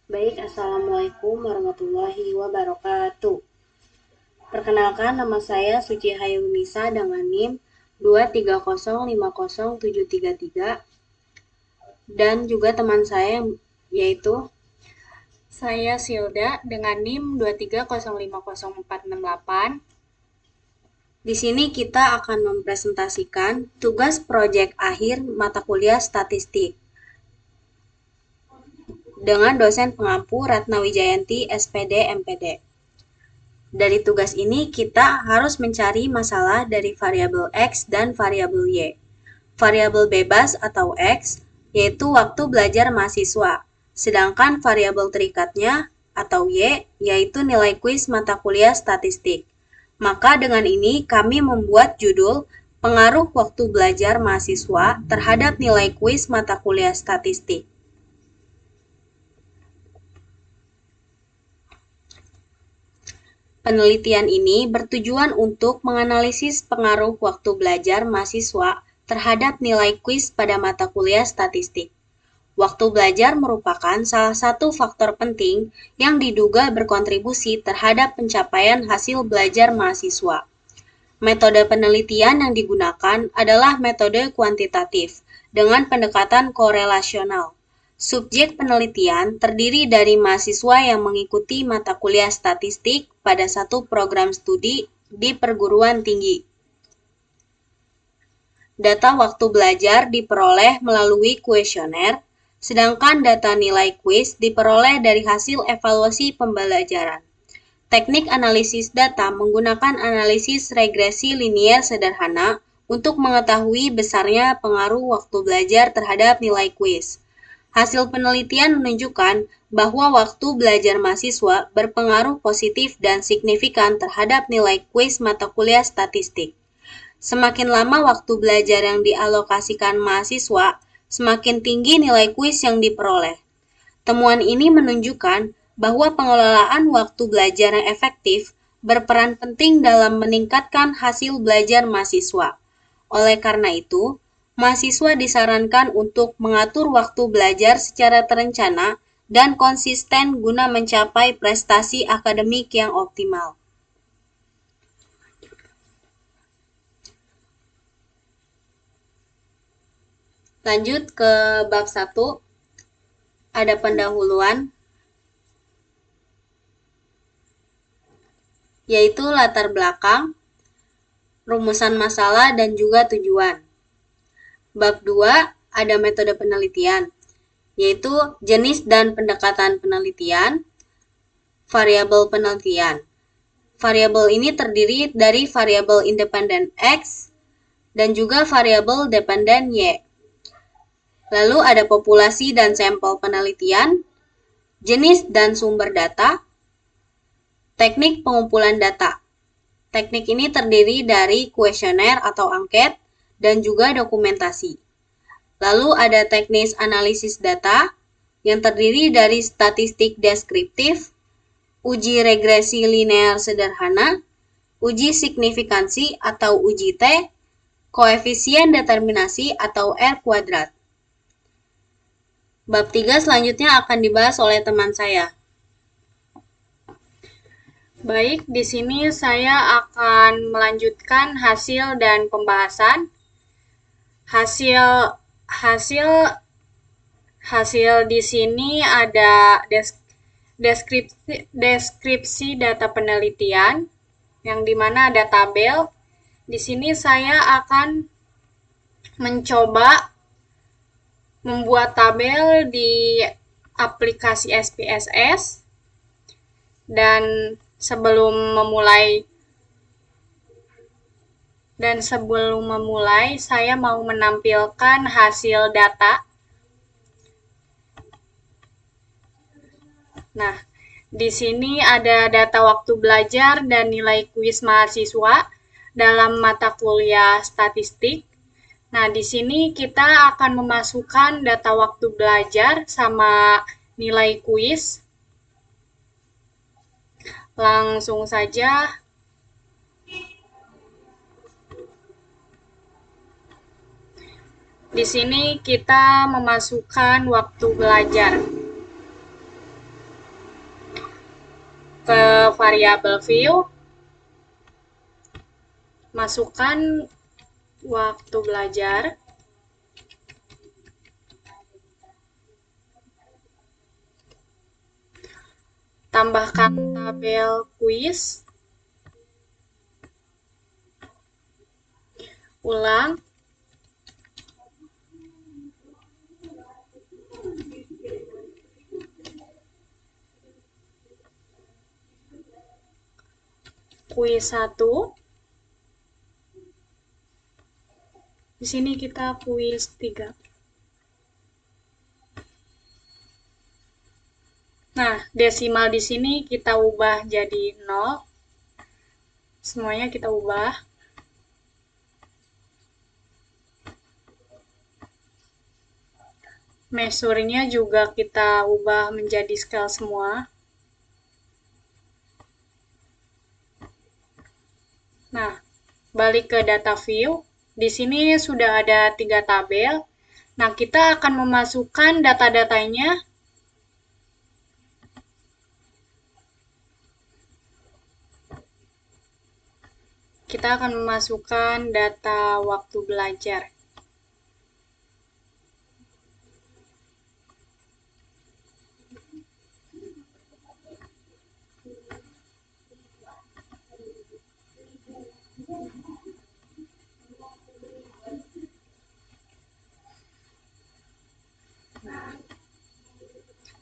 Baik, Assalamualaikum warahmatullahi wabarakatuh. Perkenalkan, nama saya Suci Hayunisa dengan NIM 2305073 dan juga teman saya yaitu Saya Silda dengan NIM 2305048. di sini kita akan mempresentasikan tugas proyek akhir mata kuliah statistik dengan dosen pengampu Ratna Wijayanti SPD MPD. Dari tugas ini kita harus mencari masalah dari variabel X dan variabel Y. Variabel bebas atau X yaitu waktu belajar mahasiswa, sedangkan variabel terikatnya atau Y yaitu nilai kuis mata kuliah statistik. Maka dengan ini kami membuat judul pengaruh waktu belajar mahasiswa terhadap nilai kuis mata kuliah statistik. Penelitian ini bertujuan untuk menganalisis pengaruh waktu belajar mahasiswa terhadap nilai kuis pada mata kuliah statistik. Waktu belajar merupakan salah satu faktor penting yang diduga berkontribusi terhadap pencapaian hasil belajar mahasiswa. Metode penelitian yang digunakan adalah metode kuantitatif dengan pendekatan korelasional. Subjek penelitian terdiri dari mahasiswa yang mengikuti mata kuliah statistik pada satu program studi di perguruan tinggi. Data waktu belajar diperoleh melalui kuesioner, sedangkan data nilai kuis diperoleh dari hasil evaluasi pembelajaran. Teknik analisis data menggunakan analisis regresi linier sederhana untuk mengetahui besarnya pengaruh waktu belajar terhadap nilai kuis. Hasil penelitian menunjukkan bahwa waktu belajar mahasiswa berpengaruh positif dan signifikan terhadap nilai kuis mata kuliah statistik. Semakin lama waktu belajar yang dialokasikan mahasiswa, semakin tinggi nilai kuis yang diperoleh. Temuan ini menunjukkan bahwa pengelolaan waktu belajar yang efektif berperan penting dalam meningkatkan hasil belajar mahasiswa. Oleh karena itu, mahasiswa disarankan untuk mengatur waktu belajar secara terencana dan konsisten guna mencapai prestasi akademik yang optimal. Lanjut ke bab 1, ada pendahuluan, yaitu latar belakang, rumusan masalah, dan juga tujuan. Bab 2 ada metode penelitian, yaitu jenis dan pendekatan penelitian, variabel penelitian. Variabel ini terdiri dari variabel independen X dan juga variabel dependen Y. Lalu ada populasi dan sampel penelitian, jenis dan sumber data, teknik pengumpulan data. Teknik ini terdiri dari kuesioner atau angket dan juga dokumentasi. Lalu ada teknis analisis data yang terdiri dari statistik deskriptif, uji regresi linear sederhana, uji signifikansi atau uji T, koefisien determinasi atau R kuadrat. Bab 3 selanjutnya akan dibahas oleh teman saya. Baik, di sini saya akan melanjutkan hasil dan pembahasan. Hasil hasil hasil di sini ada deskripsi data penelitian yang dimana ada tabel. Di sini saya akan mencoba membuat tabel di aplikasi SPSS dan sebelum memulai saya mau menampilkan hasil data. Nah, di sini ada data waktu belajar dan nilai kuis mahasiswa dalam mata kuliah statistik. Nah, di sini kita akan memasukkan data waktu belajar sama nilai kuis. Langsung saja. Di sini kita memasukkan waktu belajar. ke variabel view, masukkan waktu belajar, tambahkan tabel kuis, ulang, kuis 1. Di sini kita kuis 3. Nah, desimal di sini kita ubah jadi 0. Semuanya kita ubah. Measure-nya juga kita ubah menjadi scale semua. Nah, balik ke data view. Di sini sudah ada 3 tabel. Nah, kita akan memasukkan data-datanya. Kita akan memasukkan data waktu belajar.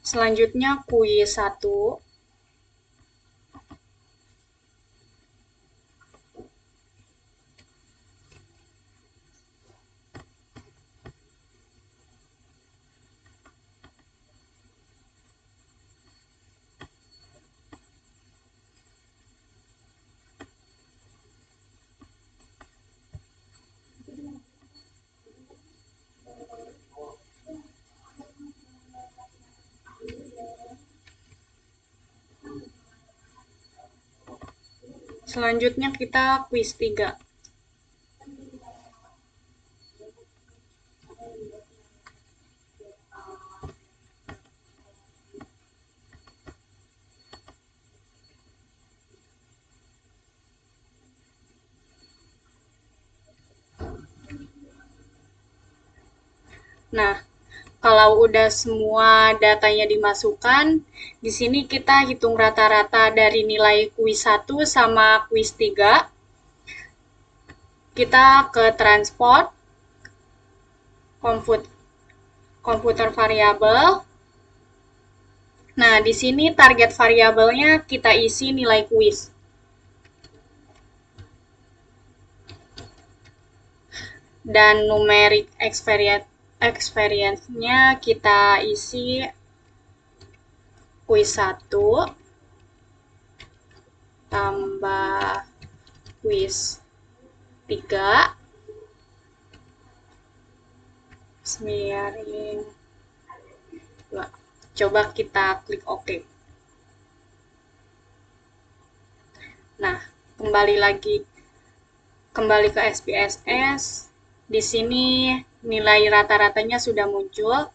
Selanjutnya kuis 1. Selanjutnya kita kuis 3. Nah, kalau udah semua datanya dimasukkan, di sini kita hitung rata-rata dari nilai kuis 1 sama kuis 3. Kita ke transport, komputer variabel. Nah, di sini target variabelnya kita isi nilai kuis. Dan numeric experience-nya kita isi kuis 1 tambah kuis 3 semiring 2. Coba kita klik OK. Nah, kembali ke SPSS. Di sini nilai rata-ratanya sudah muncul.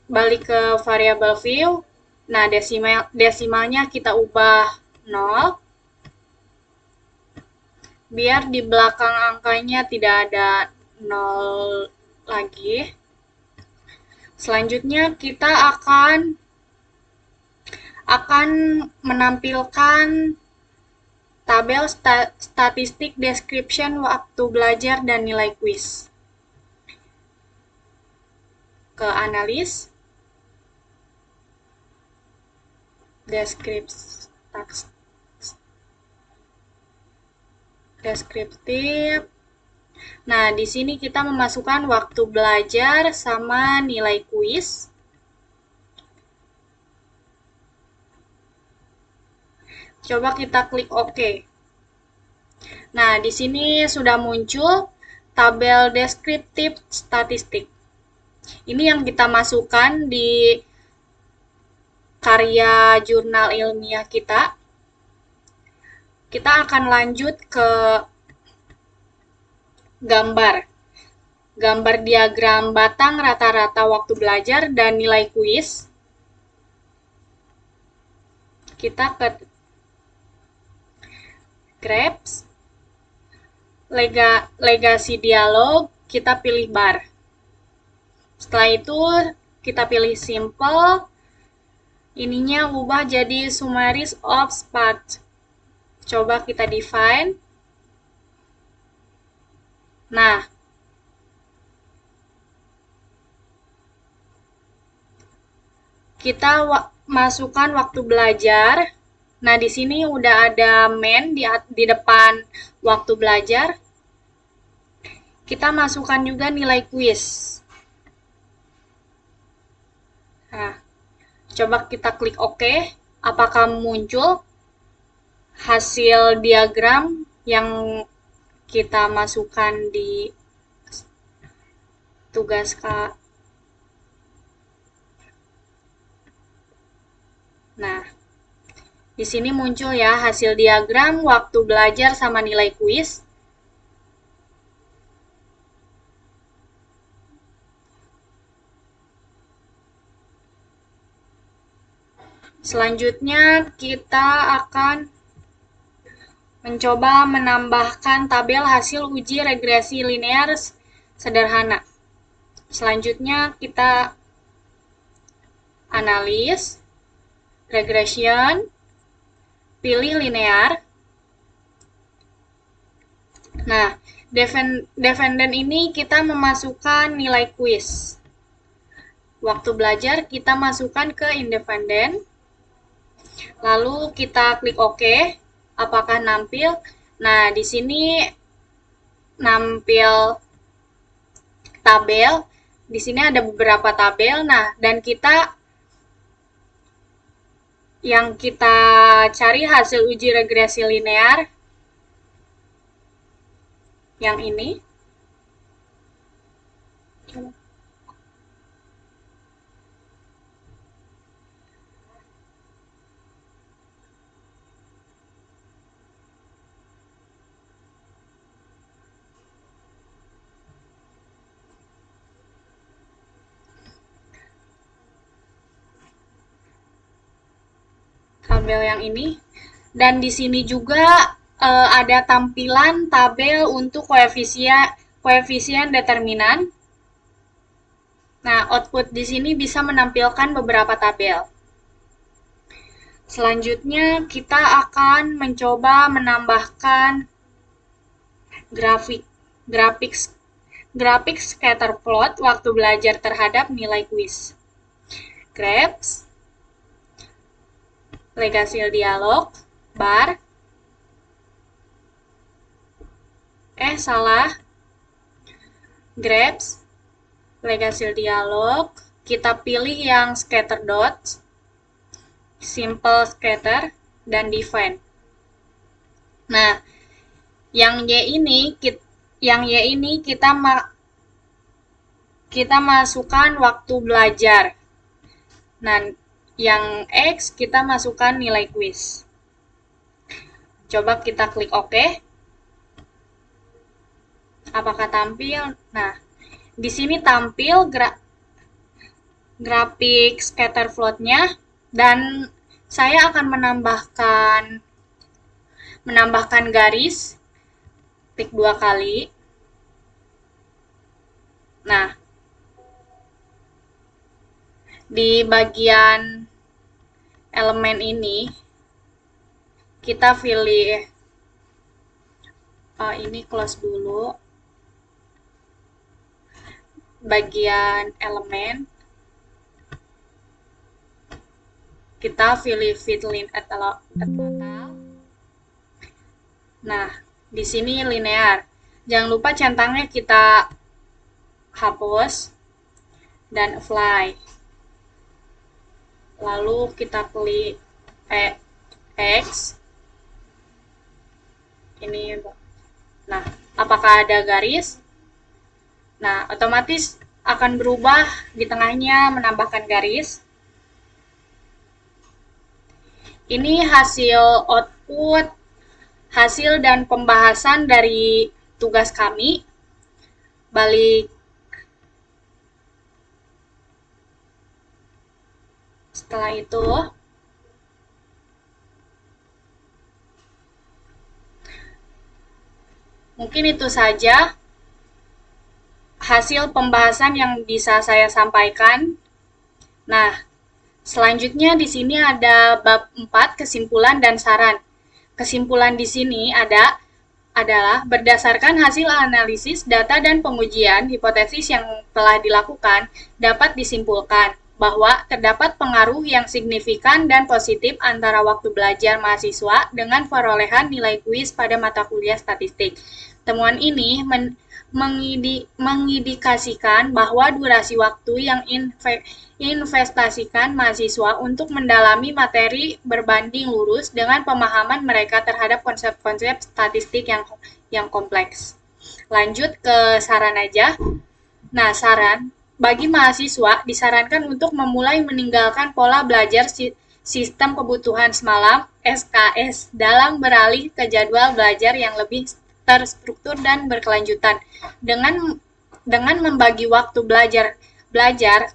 Balik ke variabel view. Nah, desimalnya kita ubah 0. Biar di belakang angkanya tidak ada 0 lagi. Selanjutnya kita akan menampilkan tabel statistik description waktu belajar dan nilai kuis. Ke analis, deskriptif. Nah, di sini kita memasukkan waktu belajar sama nilai kuis. Coba kita klik OK. Nah, di sini sudah muncul tabel deskriptif statistik. Ini yang kita masukkan di karya jurnal ilmiah kita. Kita akan lanjut ke gambar diagram batang rata-rata waktu belajar dan nilai kuis. kita ke grabs, legasi dialog, kita pilih bar. Setelah itu kita pilih simple, ininya ubah jadi summaries of part. Coba kita define. Nah, kita masukkan waktu belajar. Nah, di sini udah ada main di depan waktu belajar. Kita masukkan juga nilai kuis. Nah, coba kita klik OK. Apakah muncul hasil diagram yang kita masukkan di tugas Kak? Nah, di sini muncul ya hasil diagram waktu belajar sama nilai kuis. Selanjutnya kita akan mencoba menambahkan tabel hasil uji regresi linear sederhana. Selanjutnya kita analis, regression, pilih linear. Nah, defendant ini kita memasukkan nilai kuis. Waktu belajar kita masukkan ke independent. Lalu kita klik OK. Apakah nampil? Nah, di sini nampil tabel. Di sini ada beberapa tabel. Nah, dan yang kita cari hasil uji regresi linear yang ini. Tabel yang ini. Dan di sini juga ada tampilan tabel untuk koefisien determinan. Nah, output di sini bisa menampilkan beberapa tabel. Selanjutnya kita akan mencoba menambahkan grafik scatter plot waktu belajar terhadap nilai kuis. Grabs, legasi dialog, bar. Salah. Grabs, legasi dialog. Kita pilih yang scatter dots, simple scatter, dan define. Nah, yang Y ini kita masukkan waktu belajar. Nah, yang X kita masukkan nilai kuis. Coba kita klik OK. Apakah tampil? Nah, di sini tampil grafik scatter plot-nya dan saya akan menambahkan garis, klik 2 kali. Nah, di bagian elemen ini kita pilih ini close dulu. Bagian elemen kita pilih fit line at total. Nah, di sini linear. Jangan lupa centangnya kita hapus dan apply. Lalu kita klik X. Ini. Nah, apakah ada garis? Nah, otomatis akan berubah di tengahnya menambahkan garis. Ini hasil dan pembahasan dari tugas kami. Balik. Setelah itu, Mungkin itu saja hasil pembahasan yang bisa saya sampaikan. Nah, selanjutnya di sini ada bab 4 kesimpulan dan saran. Kesimpulan di sini adalah berdasarkan hasil analisis data dan pengujian hipotesis yang telah dilakukan, dapat disimpulkan bahwa terdapat pengaruh yang signifikan dan positif antara waktu belajar mahasiswa dengan perolehan nilai kuis pada mata kuliah statistik. Temuan ini mengindikasikan bahwa durasi waktu yang investasikan mahasiswa untuk mendalami materi berbanding lurus dengan pemahaman mereka terhadap konsep-konsep statistik yang kompleks. Lanjut ke saran aja. Nah, saran bagi mahasiswa disarankan untuk memulai meninggalkan pola belajar sistem kebutuhan semalam (SKS) dalam beralih ke jadwal belajar yang lebih terstruktur dan berkelanjutan. Dengan membagi waktu belajar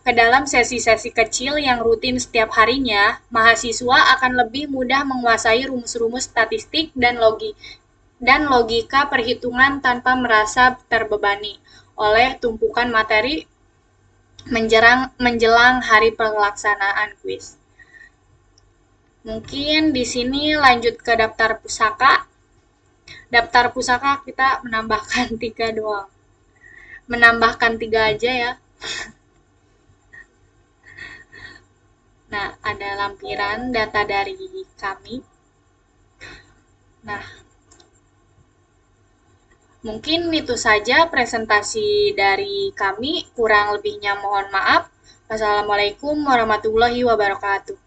ke dalam sesi-sesi kecil yang rutin setiap harinya, mahasiswa akan lebih mudah menguasai rumus-rumus statistik dan logika perhitungan tanpa merasa terbebani oleh tumpukan materi menjelang hari pelaksanaan kuis. Mungkin di sini lanjut ke daftar pusaka. Daftar pusaka kita menambahkan 3 doang. Menambahkan 3 aja ya. Nah, ada lampiran data dari kami. Nah, mungkin itu saja presentasi dari kami. Kurang lebihnya mohon maaf. Wassalamualaikum warahmatullahi wabarakatuh.